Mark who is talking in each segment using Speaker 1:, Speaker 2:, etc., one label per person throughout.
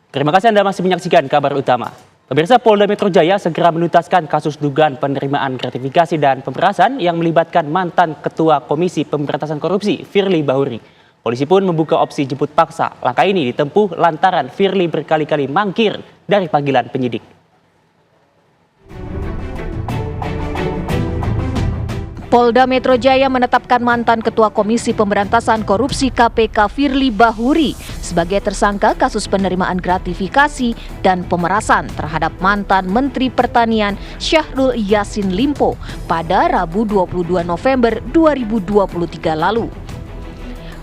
Speaker 1: Terima kasih Anda masih menyaksikan kabar utama. Pemirsa, Polda Metro Jaya segera menuntaskan kasus dugaan penerimaan gratifikasi dan pemerasan yang melibatkan mantan Ketua Komisi Pemberantasan Korupsi, Firly Bahuri. Polisi pun membuka opsi jemput paksa. Langkah ini ditempuh lantaran Firly berkali-kali mangkir dari panggilan penyidik.
Speaker 2: Polda Metro Jaya menetapkan mantan Ketua Komisi Pemberantasan Korupsi KPK Firly Bahuri sebagai tersangka kasus penerimaan gratifikasi dan pemerasan terhadap mantan Menteri Pertanian Syahrul Yassin Limpo pada Rabu 22 November 2023 lalu.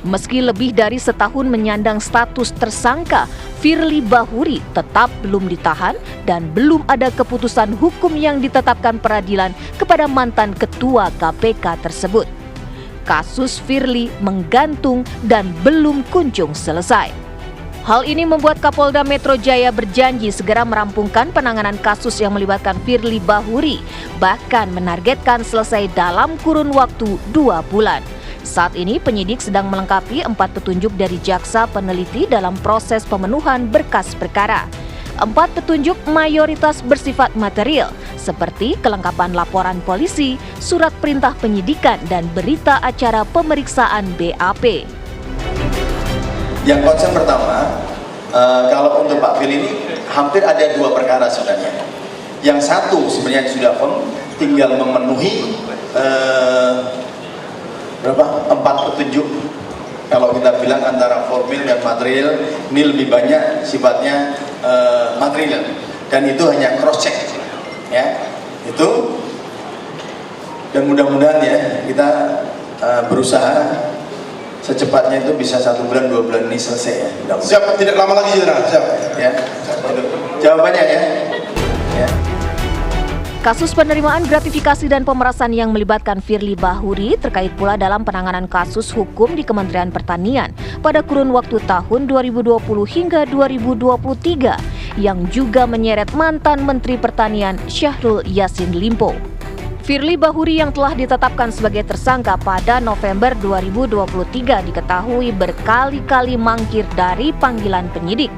Speaker 2: Meski lebih dari setahun menyandang status tersangka, Firly Bahuri tetap belum ditahan dan belum ada keputusan hukum yang ditetapkan peradilan kepada mantan ketua KPK tersebut. Kasus Firly menggantung dan belum kunjung selesai. Hal ini membuat Kapolda Metro Jaya berjanji segera merampungkan penanganan kasus yang melibatkan Firly Bahuri, bahkan menargetkan selesai dalam kurun waktu 2 bulan. Saat ini penyidik sedang melengkapi 4 petunjuk dari jaksa peneliti dalam proses pemenuhan berkas perkara. 4 petunjuk mayoritas bersifat material, seperti kelengkapan laporan polisi, surat perintah penyidikan, dan berita acara pemeriksaan BAP.
Speaker 3: Yang concern pertama, kalau untuk Pak Firly ini hampir ada 2 perkara sebenarnya. Yang satu sebenarnya sudah firm, tinggal memenuhi 4 petunjuk. Kalau kita bilang antara formil dan material, ini lebih banyak sifatnya material, dan itu hanya cross check, ya itu. Dan mudah-mudahan ya kita berusaha secepatnya itu bisa 1 bulan 2 bulan ini selesai ya.
Speaker 4: Siap, tidak lama lagi Jenderal. Siap.
Speaker 3: Ya, jawabannya ya.
Speaker 2: Kasus penerimaan gratifikasi dan pemerasan yang melibatkan Firly Bahuri terkait pula dalam penanganan kasus hukum di Kementerian Pertanian pada kurun waktu tahun 2020 hingga 2023 yang juga menyeret mantan Menteri Pertanian Syahrul Yassin Limpo. Firly Bahuri yang telah ditetapkan sebagai tersangka pada November 2023 diketahui berkali-kali mangkir dari panggilan penyidik.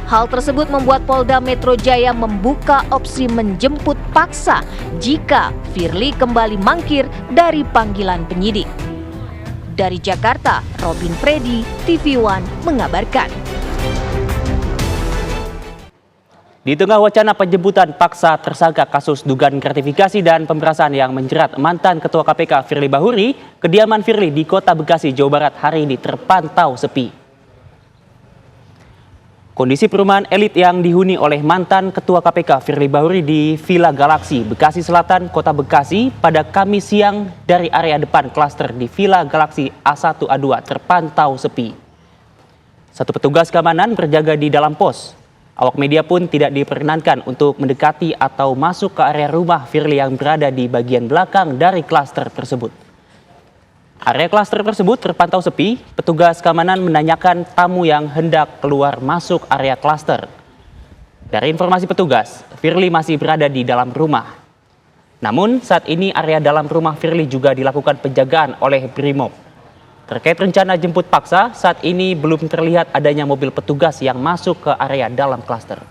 Speaker 2: Hal tersebut membuat Polda Metro Jaya membuka opsi menjemput paksa jika Firly kembali mangkir dari panggilan penyidik. Dari Jakarta, Robin Freddy, TV One mengabarkan.
Speaker 1: Di tengah wacana penjemputan paksa tersangka kasus dugaan gratifikasi dan pemerasan yang menjerat mantan Ketua KPK Firly Bahuri, kediaman Firly di Kota Bekasi, Jawa Barat hari ini terpantau sepi. Kondisi perumahan elit yang dihuni oleh mantan Ketua KPK Firly Bahuri di Villa Galaxy, Bekasi Selatan, Kota Bekasi pada Kamis siang dari area depan klaster di Villa Galaxy A1-A2 terpantau sepi. 1 petugas keamanan berjaga di dalam pos. Awak media pun tidak diperkenankan untuk mendekati atau masuk ke area rumah Firly yang berada di bagian belakang dari klaster tersebut. Area klaster tersebut terpantau sepi, petugas keamanan menanyakan tamu yang hendak keluar masuk area klaster. Dari informasi petugas, Firly masih berada di dalam rumah. Namun saat ini area dalam rumah Firly juga dilakukan penjagaan oleh Brimob. Terkait rencana jemput paksa, saat ini belum terlihat adanya mobil petugas yang masuk ke area dalam klaster.